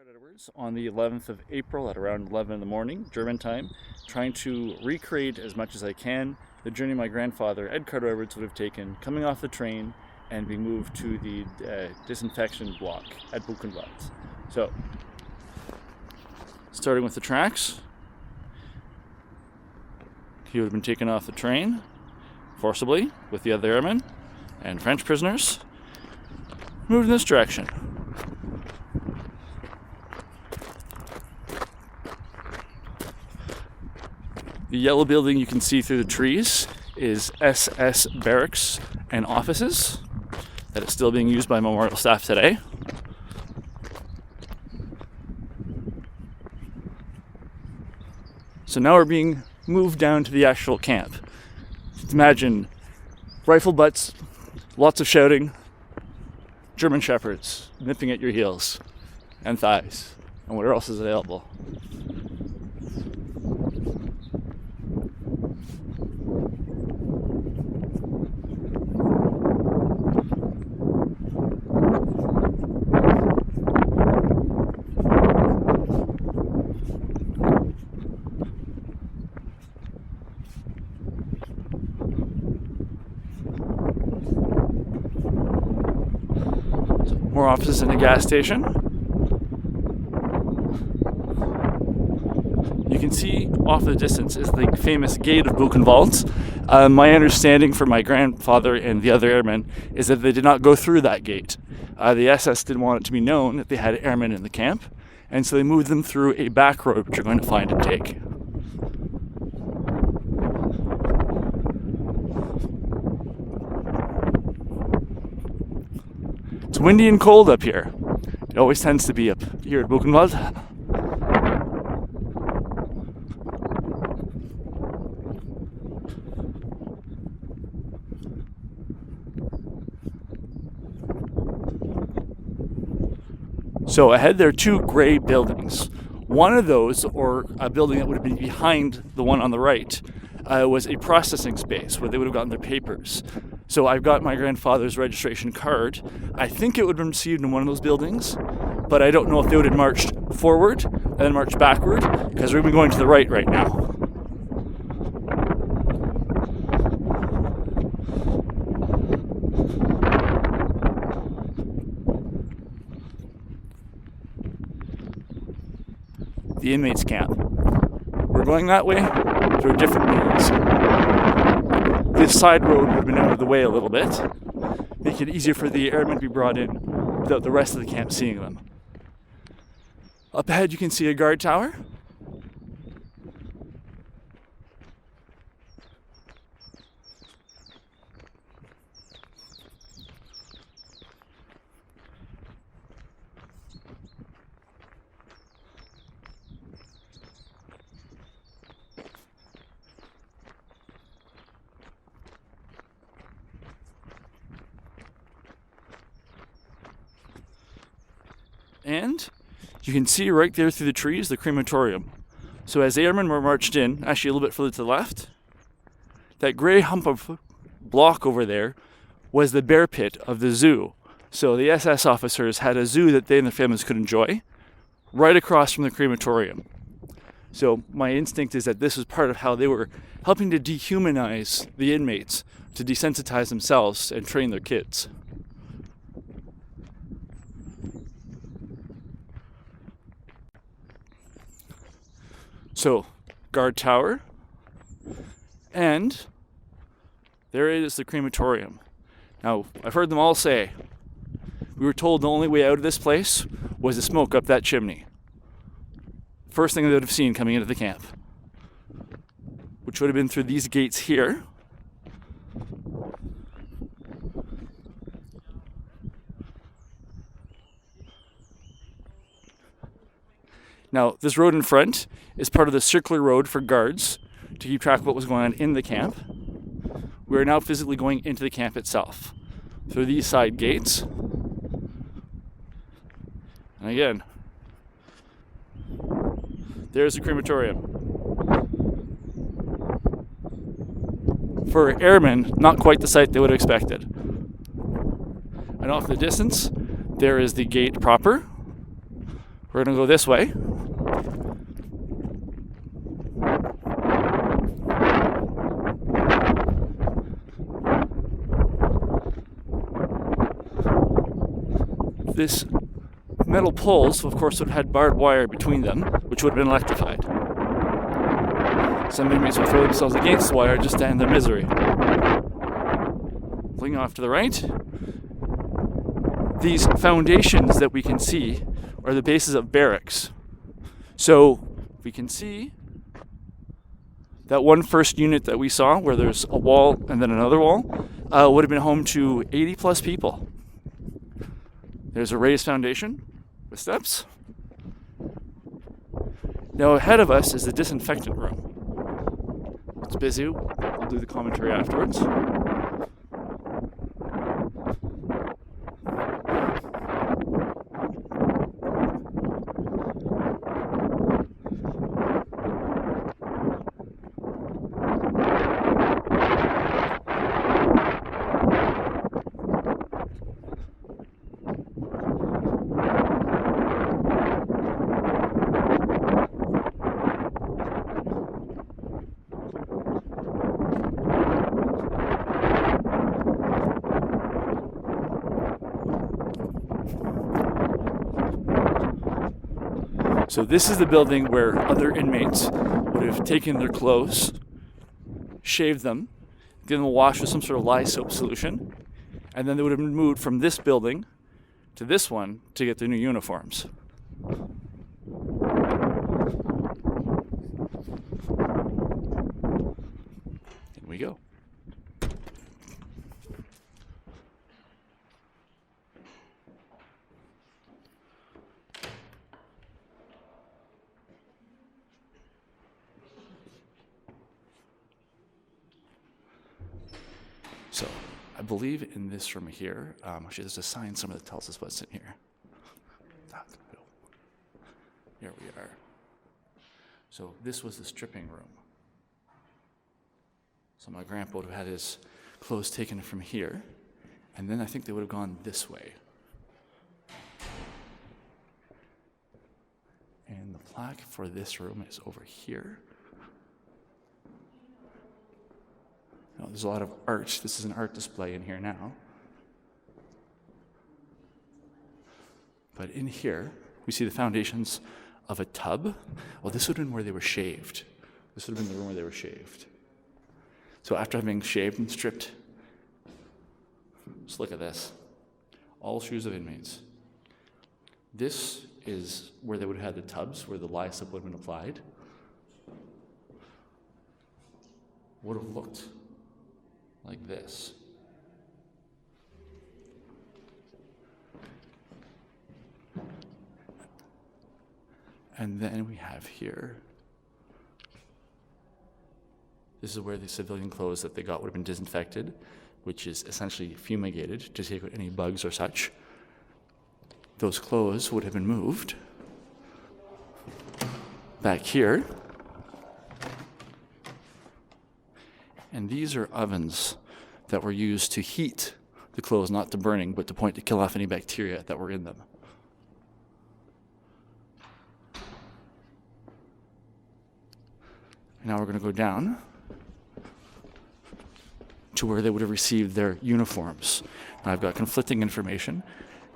Edwards on the 11th of April at around 11 in the morning, German time, trying to recreate as much as I can the journey my grandfather, Ed Carter Edwards, would have taken coming off the train and being moved to the disinfection block at Buchenwald. So, starting with the tracks, he would have been taken off the train forcibly with the other airmen and French prisoners, moved in this direction. The yellow building you can see through the trees is SS barracks and offices that is still being used by memorial staff today. So now we're being moved down to the actual camp. Imagine rifle butts, lots of shouting, German shepherds nipping at your heels and thighs and whatever else is available. More offices in a gas station. You can see off in the distance is the famous gate of Buchenwald. My understanding from my grandfather and the other airmen is that they did not go through that gate. The SS didn't want it to be known that they had airmen in the camp, and so they moved them through a back road, which you're going to find and take. It's windy and cold up here. It always tends to be up here at Buchenwald. So ahead there are two gray buildings. One of those, or a building that would have been behind the one on the right, was a processing space where they would have gotten their papers. So I've got my grandfather's registration card. I think it would have been received in one of those buildings, but I don't know if they would have marched forward and then marched backward, because we're going to the right now. The inmates camp. We're going that way through different means. This side road would have been out of the way a little bit, make it easier for the airmen to be brought in without the rest of the camp seeing them. Up ahead you can see a guard tower. And you can see right there through the trees the crematorium. So as the airmen were marched in, actually a little bit further to the left, that gray hump of block over there was the bear pit of the zoo. So the SS officers had a zoo that they and their families could enjoy right across from the crematorium. So my instinct is that this was part of how they were helping to dehumanize the inmates, to desensitize themselves and train their kids. So, guard tower, and there is the crematorium. Now, I've heard them all say, we were told the only way out of this place was to smoke up that chimney. First thing they would have seen coming into the camp, which would have been through these gates here. Now, this road in front is part of the circular road for guards to keep track of what was going on in the camp. We are now physically going into the camp itself through these side gates. And again, there's the crematorium. For airmen, not quite the sight they would have expected. And off in the distance, there is the gate proper, We're going to go this way. This metal poles, of course, would have had barbed wire between them, which would have been electrified. Some inmates would throw themselves against the wire just to end their misery. Looking off to the right, these foundations that we can see are the bases of barracks. So we can see that one first unit that we saw, where there's a wall and then another wall, would have been home to 80 plus people. There's a raised foundation with steps. Now ahead of us is the disinfectant room. It's busy. I'll do the commentary afterwards. So this is the building where other inmates would have taken their clothes, shaved them, given them a wash with some sort of lye soap solution, and then they would have been moved from this building to this one to get their new uniforms. Here we go. So, I believe in this room here, actually there's a sign somewhere that tells us what's in here. Here we are. So this was the stripping room. So my grandpa would have had his clothes taken from here, and then I think they would have gone this way. And the plaque for this room is over here. There's a lot of art. This is an art display in here now. But in here, we see the foundations of a tub. Well, this would have been where they were shaved. This would have been the room where they were shaved. So after having shaved and stripped, just look at this. All shoes of inmates. This is where they would have had the tubs, where the lye soap would have been applied. Would have looked like this. And then we have here, this is where the civilian clothes that they got would have been disinfected, which is essentially fumigated to take out any bugs or such. Those clothes would have been moved back here. And these are ovens that were used to heat the clothes, not to burning, but to kill off any bacteria that were in them. Now we're going to go down to where they would have received their uniforms. Now I've got conflicting information.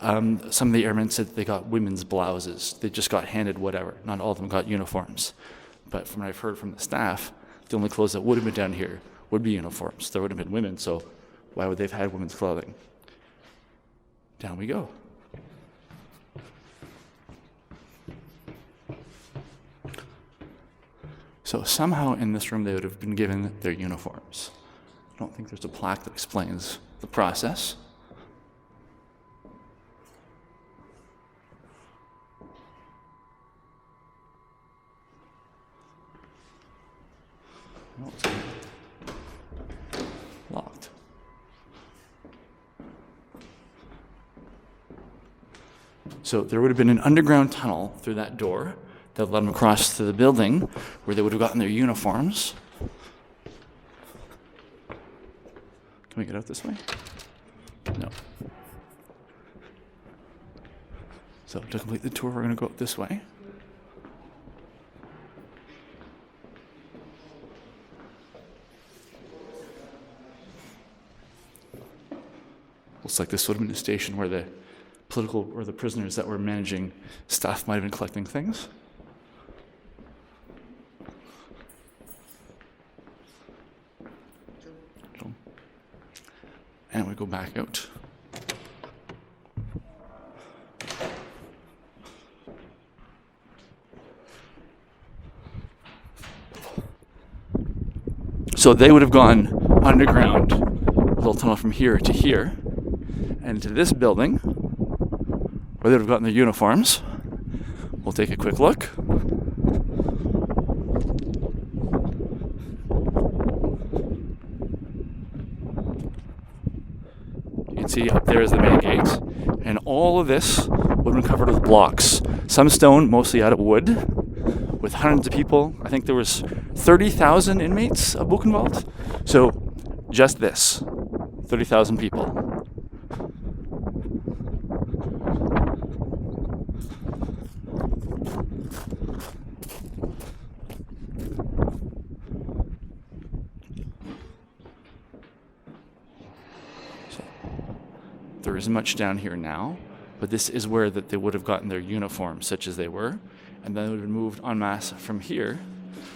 Some of the airmen said that they got women's blouses. They just got handed whatever. Not all of them got uniforms. But from what I've heard from the staff, the only clothes that would have been down here would be uniforms. There would have been women, so why would they have had women's clothing? Down we go. So somehow in this room they would have been given their uniforms. I don't think there's a plaque that explains the process. No, it's locked. So there would have been an underground tunnel through that door that led them across to the building where they would have gotten their uniforms. Can we get out this way? No. So to complete the tour, we're going to go up this way. Looks like this would have been a station where the political or the prisoners that were managing stuff might have been collecting things. And we go back out. So they would have gone underground, a little tunnel from here to here, and to this building, where they would have gotten their uniforms. We'll take a quick look. You can see up there is the main gate, and all of this would have been covered with blocks. Some stone, mostly out of wood, with hundreds of people. I think there was 30,000 inmates of Buchenwald. So just this, 30,000 people. So there isn't much down here now, but this is where that they would have gotten their uniforms, such as they were, and then they would have moved en masse from here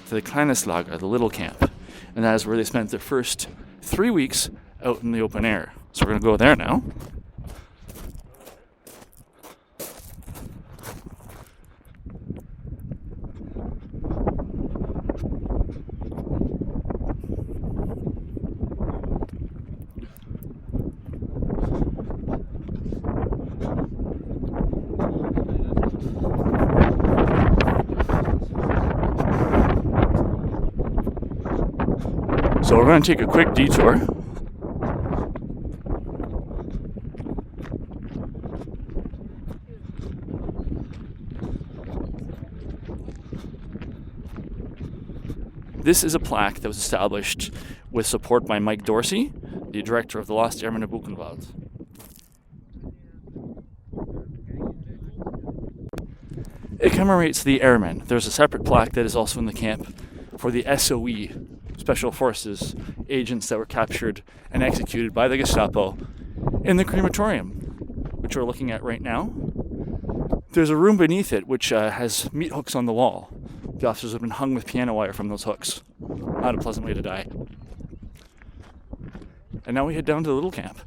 to the kleines Lager, the little camp. And that is where they spent their first 3 weeks out in the open air. So we're going to go there now. So we're going to take a quick detour. This is a plaque that was established with support by Mike Dorsey, the director of the Lost Airmen of Buchenwald. It commemorates the airmen. There's a separate plaque that is also in the camp for the SOE, Special Forces agents that were captured and executed by the Gestapo in the crematorium, which we're looking at right now. There's a room beneath it which has meat hooks on the wall. The officers have been hung with piano wire from those hooks. Not a pleasant way to die. And now we head down to the little camp.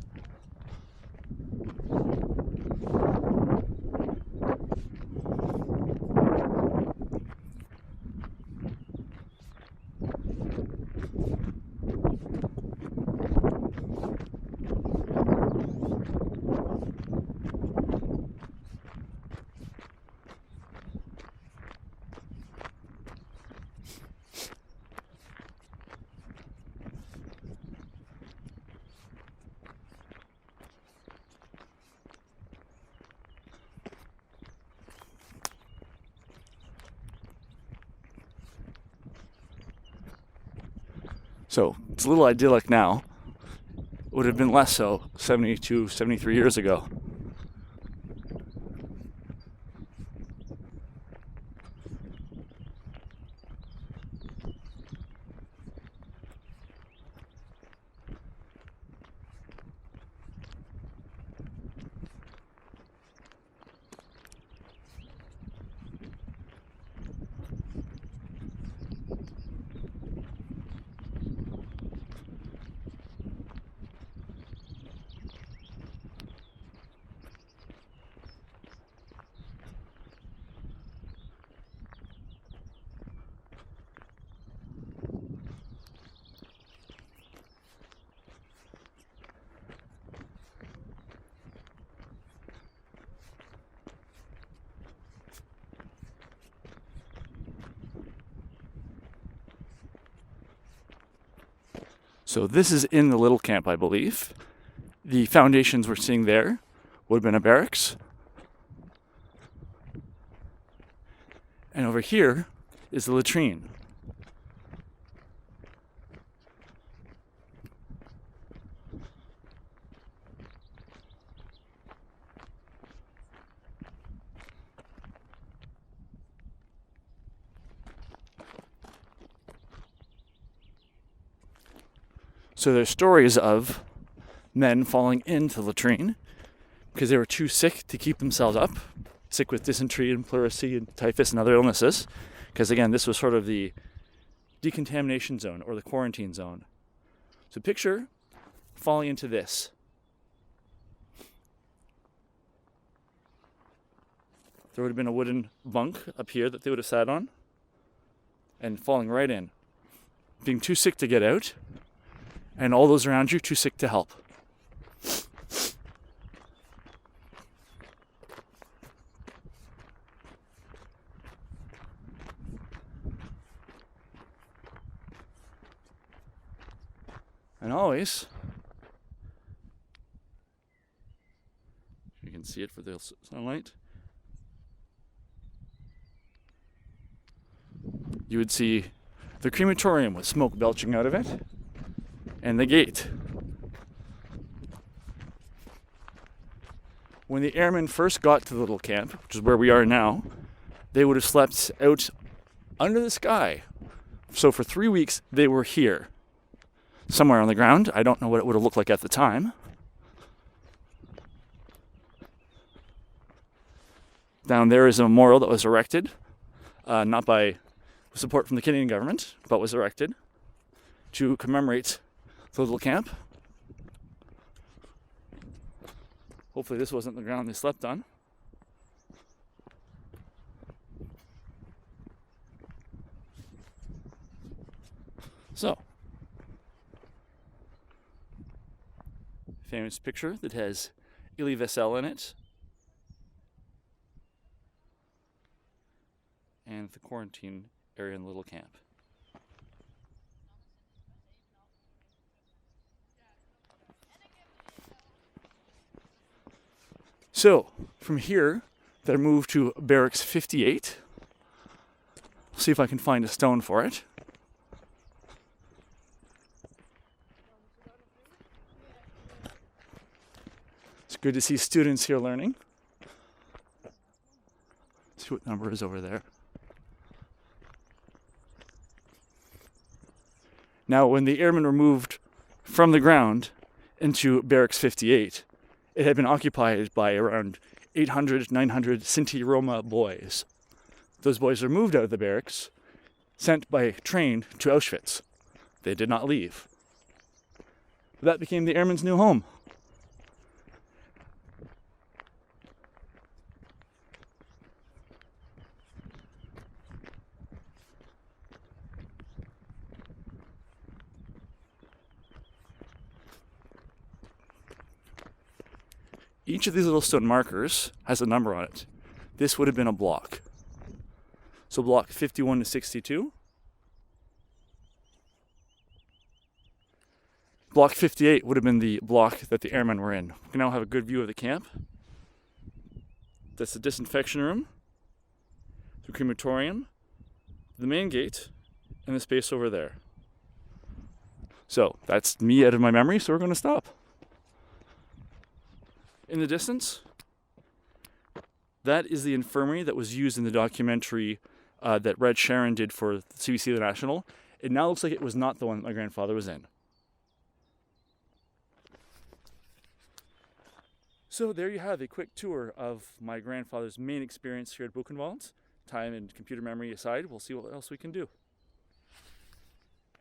So it's a little idyllic now. It would have been less so 72, 73 years ago. So this is in the little camp, I believe. The foundations we're seeing there would have been a barracks. And over here is the latrine. So there's stories of men falling into the latrine because they were too sick to keep themselves up, sick with dysentery and pleurisy and typhus and other illnesses, because again, this was sort of the decontamination zone or the quarantine zone. So picture falling into this. There would have been a wooden bunk up here that they would have sat on and falling right in. Being too sick to get out, and all those around you too sick to help. And always, you can see it for the sunlight, you would see the crematorium with smoke belching out of it, and the gate. When the airmen first got to the little camp, which is where we are now, they would have slept out under the sky. So for 3 weeks, they were here, somewhere on the ground. I don't know what it would have looked like at the time. Down there is a memorial that was erected, not by support from the Canadian government, but was erected to commemorate the little camp. Hopefully this wasn't the ground they slept on. So, famous picture that has Elie Wiesel in it. And the quarantine area in the little camp. So, from here, they're moved to Barracks 58. See if I can find a stone for it. It's good to see students here learning. See what number is over there. Now, when the airmen were moved from the ground into Barracks 58, it had been occupied by around 800, 900 Sinti Roma boys. Those boys were moved out of the barracks, sent by train to Auschwitz. They did not leave. That became the airmen's new home. Each of these little stone markers has a number on it. This would have been a block. So block 51 to 62. Block 58 would have been the block that the airmen were in. We can now have a good view of the camp. That's the disinfection room, the crematorium, the main gate, and the space over there. So that's me out of my memory, so we're going to stop. In the distance, that is the infirmary that was used in the documentary that Red Sharon did for CBC The National. It now looks like it was not the one that my grandfather was in. So there you have a quick tour of my grandfather's main experience here at Buchenwald. Time and computer memory aside, we'll see what else we can do.